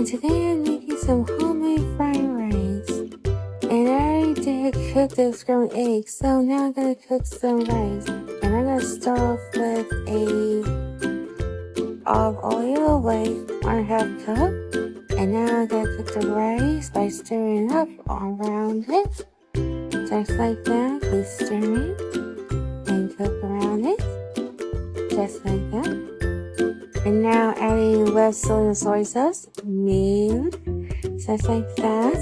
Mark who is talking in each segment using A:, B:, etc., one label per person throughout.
A: And today I'm making some homemade fried rice. And I already did cook the scrambled eggs, so now I'm gonna cook some rice. And I'm gonna start off with olive oil, like 1/2 cup. And now I'm gonna cook the rice by stirring up all around it. Just like that, keep stirring and cook around it. Just like that. And now adding less soy sauce, milk, just like that,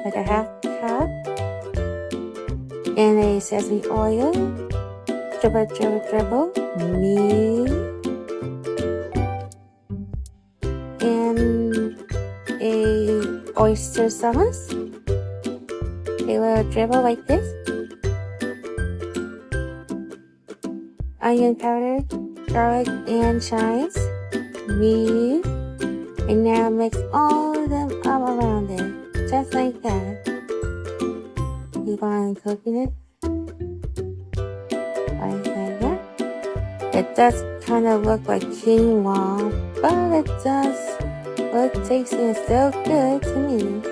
A: like 1/2 cup. And a sesame oil, dribble, milk. And a oyster sauce, a little dribble like this. Onion powder, garlic and chives, milk, and now mix all of them up around it, just like that. Keep on cooking it, like that. It does kind of look like quinoa, but it does look tasty and still good to me.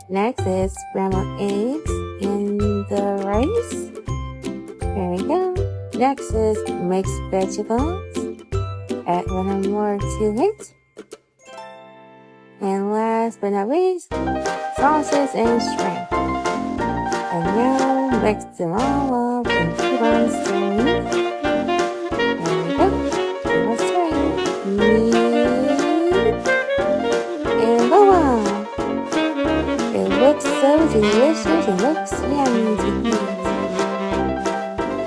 A: Next is scrambled eggs in the rice. There we go. Next is mixed vegetables. Add a little more to it. And last but not least, sauces and shrimp. And now mix them all up and keep on stirring. There we go. Keep on stirring. And voila! It looks so delicious. It looks yummy to eat.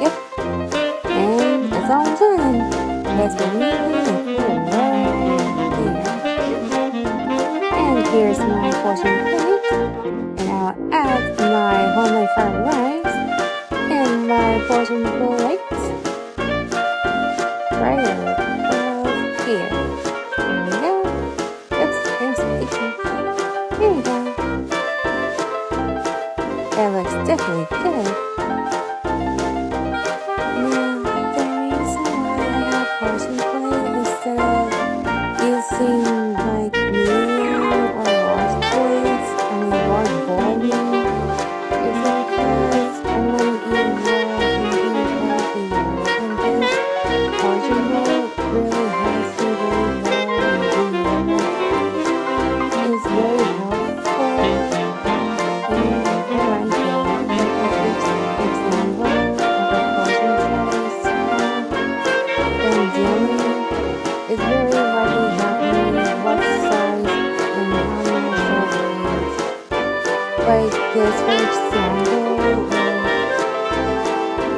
A: Yep. And it's all done. Let's remove it and put it right there. And here's my portion plate. And I'll add my homemade fried rice and my portion plate right over here. There we go. Oops, there's sticky. Here we go. That looks definitely good. Portion plate instead of using like medium or large plates, large bowl meal. It's because I want to eat more and healthier. And this portion bowl really has to be very low and it's very helpful. And I like it. It's example of the portion size. It's very likely happening what size and how many servings. Like this, for example,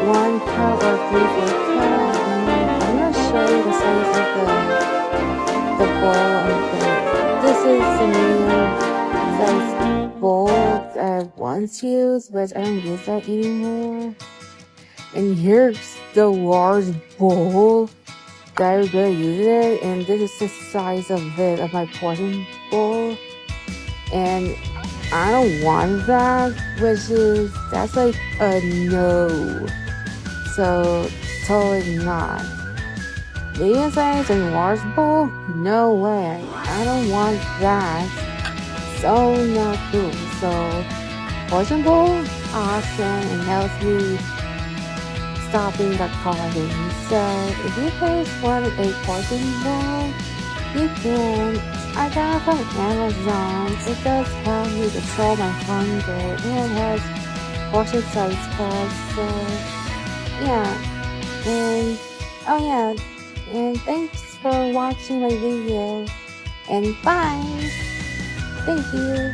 A: 1 cup or 3/4 cup. And I'm gonna show you the size of the bowl of this is the medium size bowl that I once used, but I don't use that anymore. And here's the large bowl that I'm gonna use it, and this is the size of it, of my portion bowl. And I don't want that, that's like a no. So totally not. Medium size and large bowl? No way. I don't want that. So not cool. So portion bowl, awesome, and helps me stopping the calories. So if you guys want a portion bowl, you can. I got it from Amazon. It does help me control my hunger, and it has portion size cards. So yeah, and oh yeah, and thanks for watching my video, and bye. Thank you.